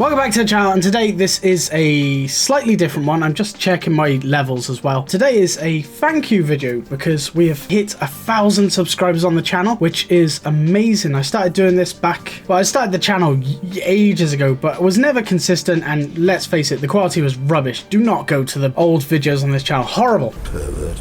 Welcome back to the channel, and today this is a slightly different one. I'm just checking my levels as well. Today is a thank you video because we have hit 1,000 subscribers on the channel, which is amazing. I started doing this I started the channel ages ago, but was never consistent, and let's face it, the quality was rubbish. Do not go to the old videos on this channel. Horrible. Pervert.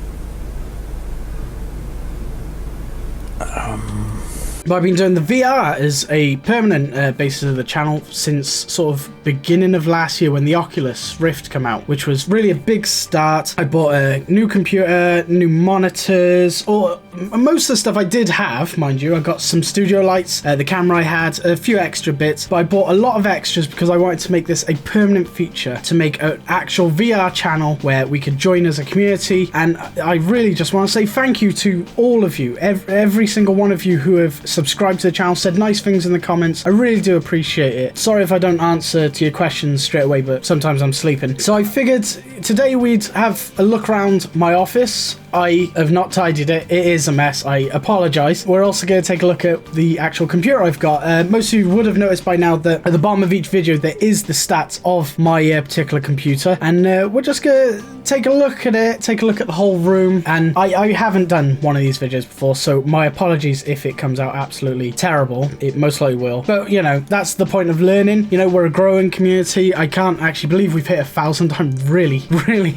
But I've been doing the VR as a permanent basis of the channel since sort of beginning of last year when the Oculus Rift came out, which was really a big start. I bought a new computer, new monitors, or most of the stuff I did have, mind you. I got some studio lights, the camera I had, a few extra bits, but I bought a lot of extras because I wanted to make this a permanent feature, to make an actual VR channel where we could join as a community. And I really just want to say thank you to all of you, every single one of you who have subscribed to the channel, said nice things in the comments. I really do appreciate it. Sorry if I don't answer to your questions straight away, but sometimes I'm sleeping. So I figured today we'd have a look around my office. I have not tidied it. It is a mess. I apologize. We're also going to take a look at the actual computer I've got. Most of you would have noticed by now that at the bottom of each video there is the stats of my particular computer, and we're just going to take a look at it, take a look at the whole room. And I haven't done one of these videos before, so my apologies if it comes out absolutely terrible. It most likely will, but you know, that's the point of learning. You know, we're a growing community. I can't actually believe we've hit 1,000. I'm really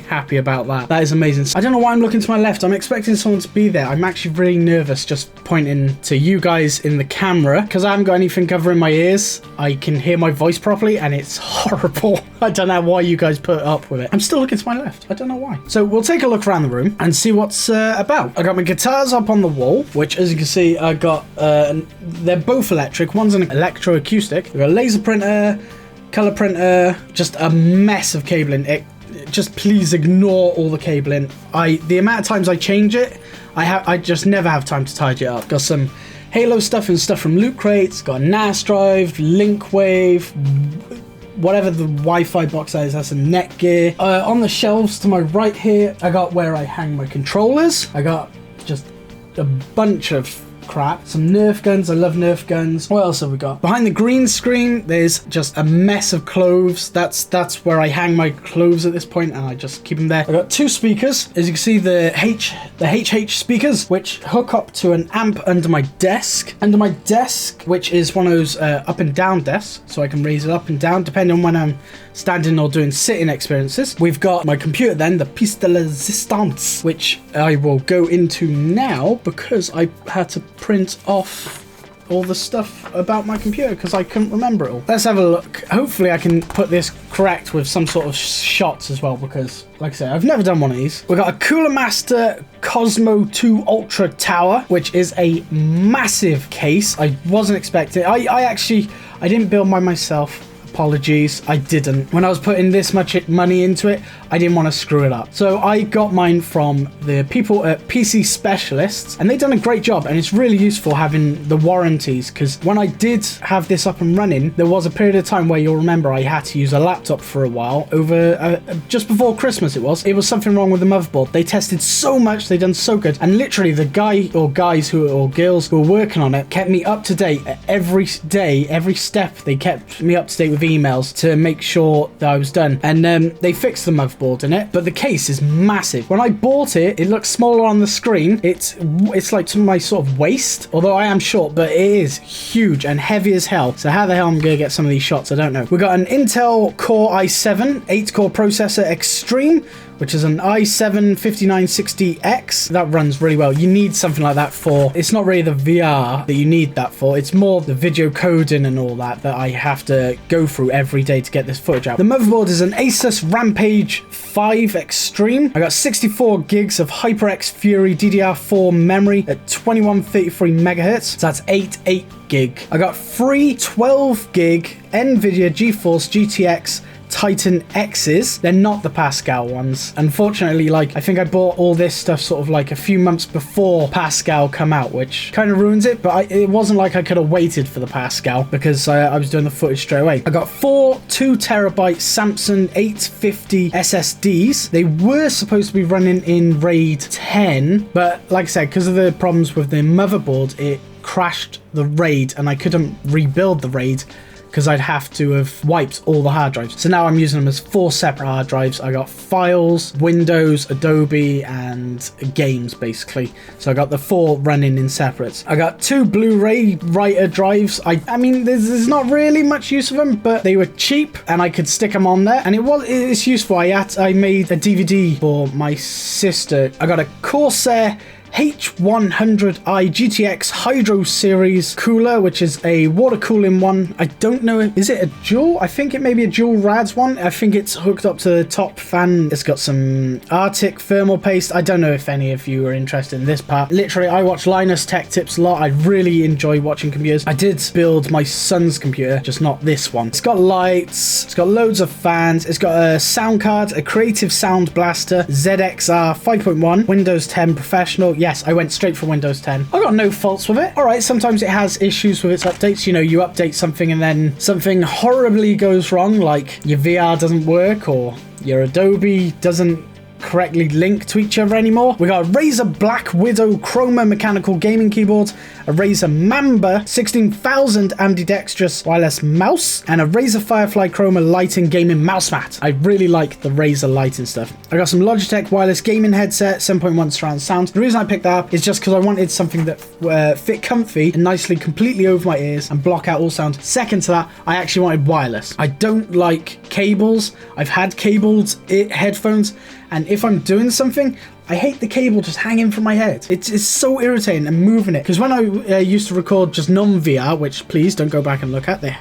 happy about that. That is amazing. I don't know why I'm looking to my left. I'm expecting someone to be there. I'm actually really nervous just pointing to you guys in the camera because I haven't got anything covering my ears. I can hear my voice properly and it's horrible. I don't know why you guys put up with it. I'm still looking to my left. I don't know why. So we'll take a look around the room and see what's about. I got my guitars up on the wall, which as you can see, I got they're both electric. One's an electroacoustic. We've got a laser printer, color printer, just a mess of cabling. Just please ignore all the cabling. The amount of times I change it, I just never have time to tidy it up. Got some Halo stuff and stuff from Loot Crates. Got a NAS drive, Linkwave, whatever the Wi-Fi box is, that's a Netgear. On the shelves to my right here, I got where I hang my controllers. I got just a bunch of crap. Some Nerf guns. I love Nerf guns. What else have we got? Behind the green screen, there's just a mess of clothes. That's where I hang my clothes at this point, and I just keep them there. I got two speakers. As you can see, the HH speakers, which hook up to an amp under my desk. Under my desk, which is one of those up and down desks, so I can raise it up and down depending on when I'm standing or doing sitting experiences. We've got my computer then, the pièce de résistance, which I will go into now because I had to print off all the stuff about my computer because I couldn't remember it all. Let's have a look. Hopefully I can put this correct with some sort of shots as well, because like I said, I've never done one of these. We've got a Cooler Master Cosmo 2 Ultra Tower, which is a massive case. I wasn't expecting it. I didn't build mine myself. Apologies, I didn't. When I was putting this much money into it, I didn't want to screw it up. So I got mine from the people at PC Specialists, and they've done a great job, and it's really useful having the warranties, because when I did have this up and running, there was a period of time where you'll remember I had to use a laptop for a while, over just before Christmas it was something wrong with the motherboard. They tested so much, they done so good, and literally the guy or girls who were working on it kept me up to date every day, every step. They kept me up to date with emails to make sure that I was done, and they fixed the motherboard in it, but the case is massive. When I bought it, it looks smaller on the screen. It's like to my sort of waist, although I am short, but it is huge and heavy as hell. So how the hell I'm gonna get some of these shots, I don't know. We got an Intel Core i7 8-core processor Extreme, which is an i7 5960X. That runs really well. You need something like that for, it's not really the VR that you need that for, it's more the video coding and all that I have to go through every day to get this footage out. The motherboard is an Asus Rampage 5 Extreme. I got 64 gigs of HyperX Fury DDR4 memory at 2133 megahertz. So that's 8 gig. I got 3 12 gig Nvidia Geforce GTX Titan X's. They're not the Pascal ones. Unfortunately, like, I think I bought all this stuff sort of like a few months before Pascal come out, which kind of ruins it, but it wasn't like I could have waited for the Pascal because I was doing the footage straight away. I got 4 2TB Samsung 850 SSDs. They were supposed to be running in RAID 10, but like I said, because of the problems with the motherboard, it crashed the RAID and I couldn't rebuild the RAID because I'd have to have wiped all the hard drives. So now I'm using them as 4 separate hard drives. I got files, Windows, Adobe, and games basically. So I got the 4 running in separate. I got 2 Blu-ray writer drives. I mean, there's not really much use of them, but they were cheap and I could stick them on there, and it's useful. I made a DVD for my sister. I got a Corsair H100i GTX Hydro Series cooler, which is a water cooling one. I don't know, is it a dual? I think it may be a dual rads one. I think it's hooked up to the top fan. It's got some Arctic thermal paste. I don't know if any of you are interested in this part. Literally, I watch Linus Tech Tips a lot. I really enjoy watching computers. I did build my son's computer, just not this one. It's got lights, it's got loads of fans, it's got a sound card, a Creative Sound Blaster, ZXR 5.1, Windows 10 Professional. Yes, I went straight for Windows 10. I got no faults with it. All right, sometimes it has issues with its updates. You know, you update something and then something horribly goes wrong, like your VR doesn't work or your Adobe doesn't correctly link to each other anymore. We got a Razer Black Widow Chroma mechanical gaming keyboard, a Razer Mamba 16,000 ambidextrous wireless mouse, and a Razer Firefly Chroma lighting gaming mouse mat. I really like the Razer lighting stuff. I got some Logitech wireless gaming headset, 7.1 surround sound. The reason I picked that up is just because I wanted something that fit comfy and nicely completely over my ears and block out all sound. Second to that, I actually wanted wireless. I don't like cables. I've had cabled headphones, and if I'm doing something, I hate the cable just hanging from my head. It's so irritating and moving it. Because when I used to record just non-VR, which please don't go back and look at, they're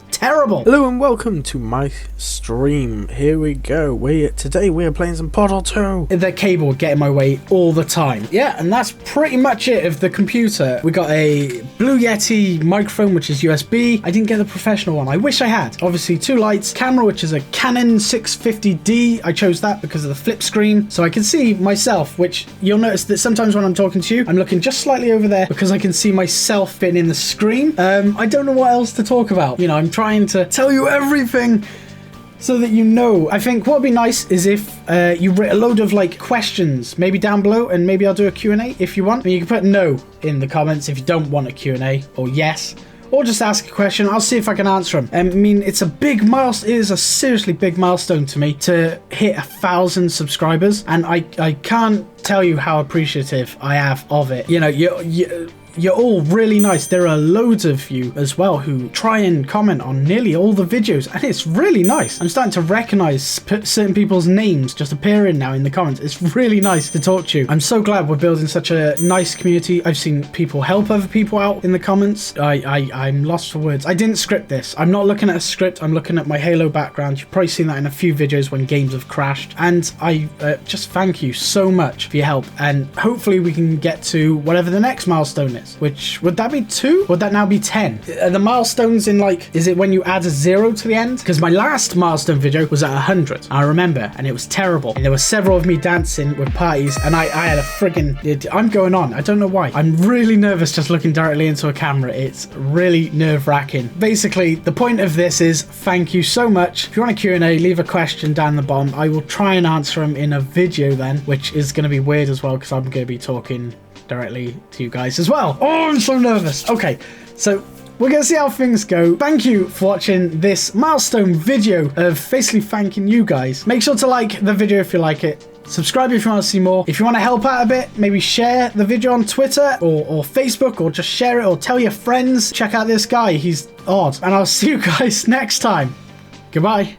terrible. Hello and welcome to my stream. Here we go. Today we are playing some Portal 2. The cable would get in my way all the time. Yeah, and that's pretty much it of the computer. We got a Blue Yeti microphone, which is USB. I didn't get the professional one. I wish I had. Obviously, 2 lights. Camera, which is a Canon 650D. I chose that because of the flip screen, so I can see myself, which you'll notice that sometimes when I'm talking to you, I'm looking just slightly over there because I can see myself fitting in the screen. I don't know what else to talk about. You know, I'm trying to tell you everything so that you know. I think what would be nice is if you write a load of like questions maybe down below, and maybe I'll do a Q&A if you want. I mean, you can put no in the comments if you don't want a Q&A, or yes, or just ask a question. I'll see if I can answer them. I mean, it's a big milestone. It is a seriously big milestone to me to hit 1,000 subscribers, and I can't tell you how appreciative I have of it. You know, you're all really nice. There are loads of you as well who try and comment on nearly all the videos, and it's really nice. I'm starting to recognize certain people's names just appearing now in the comments. It's really nice to talk to you. I'm so glad we're building such a nice community. I've seen people help other people out in the comments. I'm lost for words. I didn't script this. I'm not looking at a script. I'm looking at my Halo background. You've probably seen that in a few videos when games have crashed, and I just thank you so much for your help, and hopefully we can get to whatever the next milestone is. Which, would that be 2? Would that now be 10? Are the milestones in like, is it when you add a 0 to the end? Because my last milestone video was at 100. I remember, and it was terrible. And there were several of me dancing with parties, and I had a friggin', I'm going on. I don't know why. I'm really nervous just looking directly into a camera. It's really nerve-wracking. Basically, the point of this is thank you so much. If you want a Q&A, leave a question down the bottom. I will try and answer them in a video then, which is going to be weird as well because I'm going to be talking directly to you guys as well. Oh, I'm so nervous. Okay, so we're gonna see how things go. Thank you for watching this milestone video of basically thanking you guys. Make sure to like the video if you like it. Subscribe if you want to see more. If you want to help out a bit, maybe share the video on Twitter or Facebook, or just share it or tell your friends. Check out this guy, he's odd. And I'll see you guys next time. Goodbye.